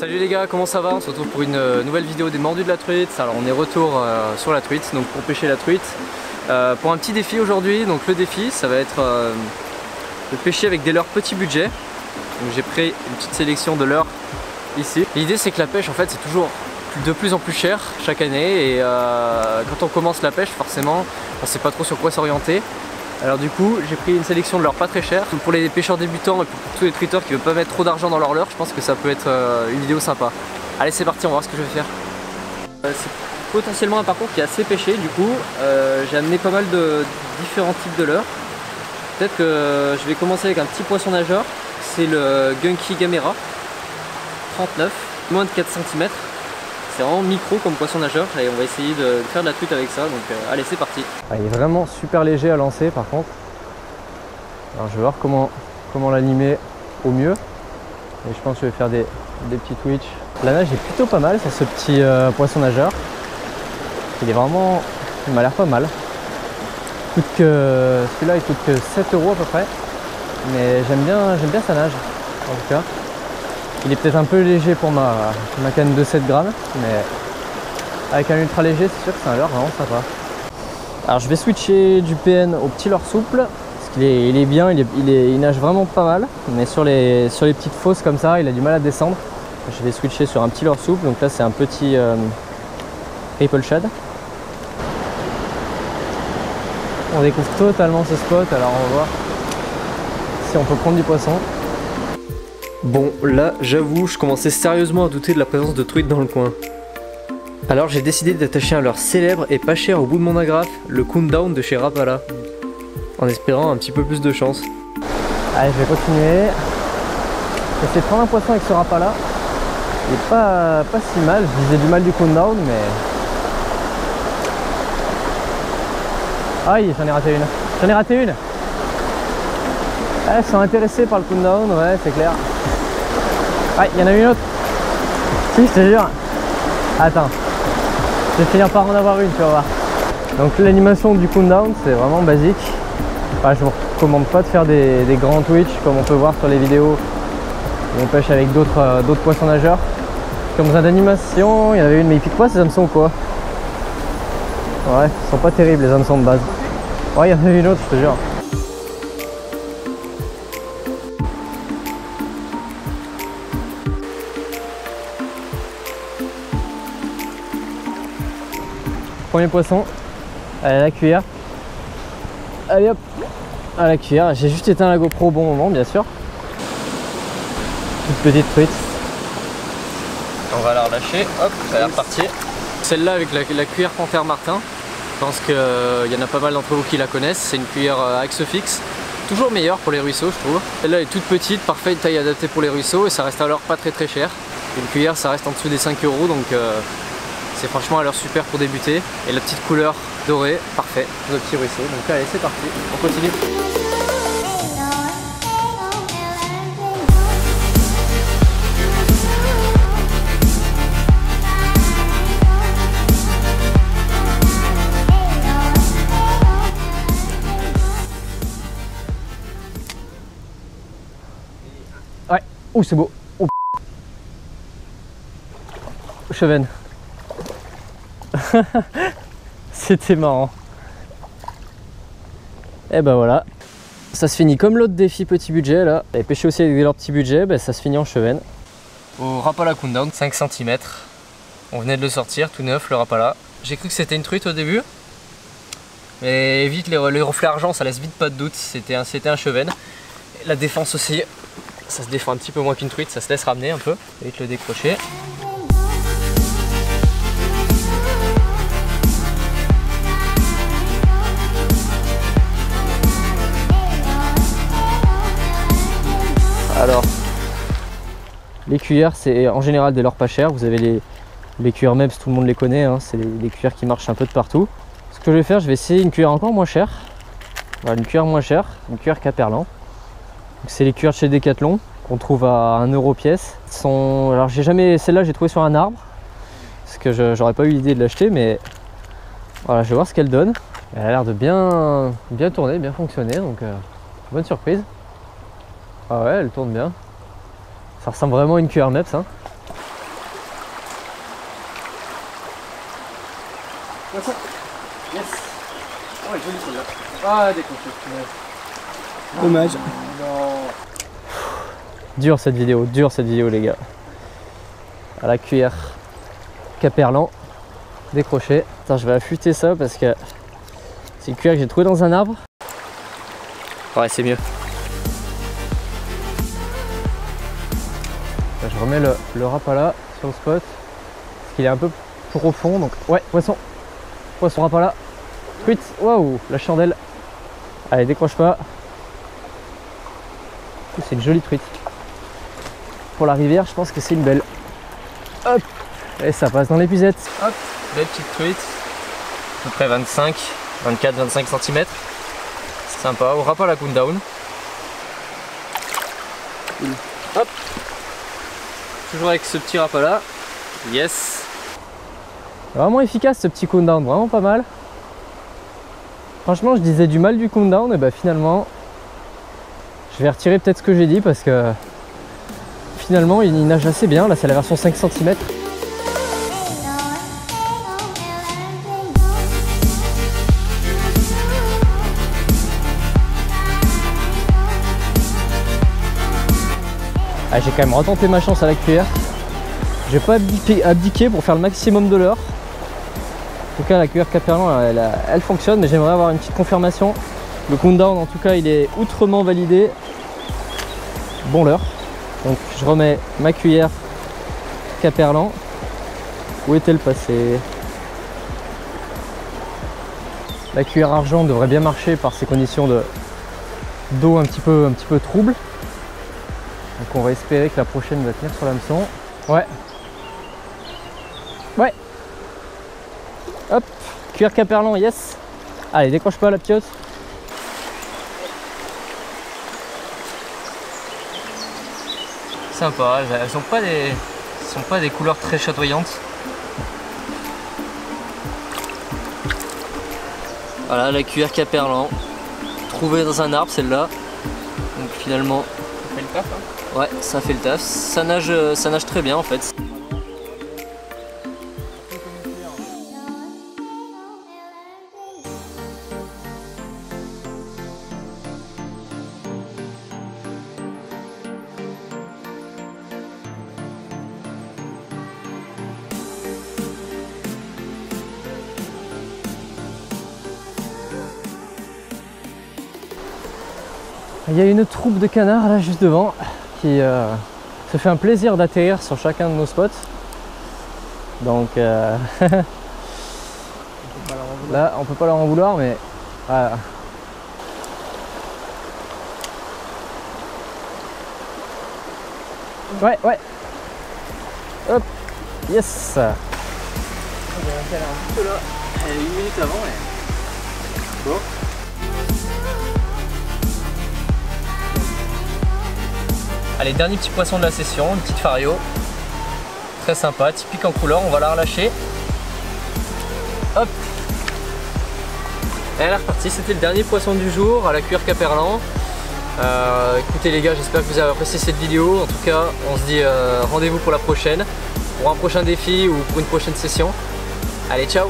Salut les gars, comment ça va? On se retrouve pour une nouvelle vidéo des mordus de la truite. Alors on est retour sur la truite, donc pour pêcher la truite. Pour un petit défi aujourd'hui, donc le défi ça va être de pêcher avec des leurres petit budget. Donc j'ai pris une petite sélection de leurres ici. L'idée c'est que la pêche en fait c'est toujours de plus en plus cher chaque année et quand on commence la pêche forcément on sait pas trop sur quoi s'orienter. Alors du coup j'ai pris une sélection de leurres pas très chères. Pour les pêcheurs débutants et pour tous les truiteurs qui ne veulent pas mettre trop d'argent dans leur leurre, je pense que ça peut être une vidéo sympa. Allez c'est parti, on va voir ce que je vais faire. C'est potentiellement un parcours qui est assez pêché, du coup j'ai amené pas mal de différents types de leurres. Peut-être que je vais commencer avec un petit poisson nageur, c'est le Gunky Gamera 39, moins de 4 cm. C'est vraiment micro comme poisson nageur et on va essayer de faire de la truite avec ça, donc allez c'est parti. Il est vraiment super léger à lancer par contre. Alors je vais voir comment l'animer au mieux. Et je pense que je vais faire des petits twitch. La nage est plutôt pas mal sur ce petit poisson nageur. Il m'a l'air pas mal. Celui-là il coûte que 7 € à peu près. Mais j'aime bien sa nage en tout cas. Il est peut-être un peu léger pour ma canne de 7 grammes, mais avec un ultra léger, c'est sûr que c'est un leurre vraiment sympa. Alors je vais switcher du PN au petit leurre souple, parce qu'il est bien, il nage vraiment pas mal, mais sur les petites fosses comme ça, il a du mal à descendre. Je vais switcher sur un petit leurre souple, donc là c'est un petit Ripple Shad. On découvre totalement ce spot, alors on va voir si on peut prendre du poisson. Bon, là, j'avoue, je commençais sérieusement à douter de la présence de truites dans le coin. Alors j'ai décidé d'attacher un leurre célèbre et pas cher au bout de mon agrafe, le Countdown de chez Rapala, en espérant un petit peu plus de chance. Allez, je vais continuer. J'essaie de prendre un poisson avec ce Rapala. Il est pas si mal, je disais du mal du Countdown, mais... Aïe, j'en ai raté une. Ah, ils sont intéressés par le Countdown, ouais, c'est clair. Ah, il y en a une autre. Si, je te jure. Attends. Je vais finir par en avoir une, tu vas voir. Donc l'animation du Countdown, c'est vraiment basique. Enfin, je vous recommande pas de faire des grands twitch comme on peut voir sur les vidéos où on pêche avec d'autres poissons nageurs. Comme besoin d'animation, il y en avait une, mais ils piquent pas ces hameçons ou quoi? Ouais, ils sont pas terribles les hameçons de base. Ouais, il y en avait une autre, je te jure. Premier poisson, à la cuillère. Allez hop, à la cuillère. J'ai juste éteint la GoPro au bon moment, bien sûr. Toute petite truite. On va la relâcher, hop, ça a l'air parti. Celle-là avec la cuillère Panthère Martin. Je pense qu'il y en a pas mal d'entre vous qui la connaissent. C'est une cuillère axe fixe. Toujours meilleure pour les ruisseaux, je trouve. Celle-là est toute petite, parfaite taille adaptée pour les ruisseaux et ça reste alors pas très cher. Une cuillère, ça reste en dessous des 5 €, donc c'est franchement à l'heure super pour débuter. Et la petite couleur dorée, parfait pour nos petits ruisseaux. Donc allez, c'est parti, on continue. Ouais, ouh c'est beau. Oh. Chevenne. C'était marrant. Et ben voilà, ça se finit comme l'autre défi petit budget là. Et pêcher aussi avec leur petit budget, ben ça se finit en chevenne. Au Rapala Countdown, 5 cm. On venait de le sortir, tout neuf le Rapala. J'ai cru que c'était une truite au début. Mais vite les reflets argent, ça laisse vite pas de doute, c'était un chevenne. Et la défense aussi, ça se défend un petit peu moins qu'une truite, ça se laisse ramener un peu. Vite le décrocher. Alors, les cuillères, c'est en général des leurres pas chères. Vous avez les cuillères MEBS, tout le monde les connaît, hein. C'est les cuillères qui marchent un peu de partout. Ce que je vais faire, je vais essayer une cuillère encore moins chère. Voilà, une cuillère moins chère, une cuillère Caperlan. C'est les cuillères de chez Decathlon qu'on trouve à 1 € pièce. Alors celle-là, j'ai trouvé sur un arbre parce que j'aurais pas eu l'idée de l'acheter, mais voilà, je vais voir ce qu'elle donne. Elle a l'air de bien tourner, bien fonctionner, donc bonne surprise. Ah ouais, elle tourne bien. Ça ressemble vraiment à une cuillère MEBS, hein. Poisson. Yes. Oh, elle est jolie celle-là. Ah, décroché. Dommage. Non. Dure cette vidéo les gars. À la cuillère Caperlan, décroché. Attends, je vais affûter ça parce que c'est une cuillère que j'ai trouvée dans un arbre. Ouais, c'est mieux. Là, je remets le rapala sur le spot parce qu'il est un peu profond. Donc ouais, poisson rapala. Truite. Waouh, la chandelle. Allez, décroche pas. C'est une jolie truite. Pour la rivière, je pense que c'est une belle. Hop, et ça passe dans l'épuisette. Hop, belle petite truite. À peu près 25 cm. C'est sympa. Au rapala cool down. Hop. Toujours avec ce petit rapala. Yes. Vraiment efficace ce petit countdown, vraiment pas mal. Franchement, je disais du mal du countdown, et bah finalement, je vais retirer peut-être ce que j'ai dit parce que finalement il nage assez bien. Là, c'est la version 5 cm. Ah, j'ai quand même retenté ma chance à la cuillère. J'ai pas abdiqué pour faire le maximum de l'heure. En tout cas, la cuillère Caperlan, elle fonctionne, mais j'aimerais avoir une petite confirmation. Le countdown, en tout cas, il est outrement validé. Bon leurre. Donc, je remets ma cuillère Caperlan. Où est-elle passée? La cuillère argent devrait bien marcher par ces conditions d'eau un petit peu troubles. Donc, on va espérer que la prochaine va tenir sur l'hameçon. Ouais. Ouais. Hop, cuillère Caperlan, yes. Allez, décroche pas la piote. Sympa, elles sont pas des couleurs très chatoyantes. Voilà la cuillère Caperlan, trouvée dans un arbre celle-là. Donc finalement, ça fait le taf, hein. Ouais, ça fait le taf. Ça nage très bien en fait. Il y a une troupe de canards là juste devant qui se fait un plaisir d'atterrir sur chacun de nos spots. Donc là on peut pas leur en vouloir, mais voilà. Ouais, ouais. Hop, yes. Elle est un peu là. Elle est 1 minute avant et... Bon. Allez, dernier petit poisson de la session, une petite fario. Très sympa, typique en couleur, on va la relâcher. Hop. Et elle est repartie, c'était le dernier poisson du jour à la cuillère Caperlan. Écoutez les gars, j'espère que vous avez apprécié cette vidéo. En tout cas, on se dit rendez-vous pour la prochaine, pour un prochain défi ou pour une prochaine session. Allez, ciao!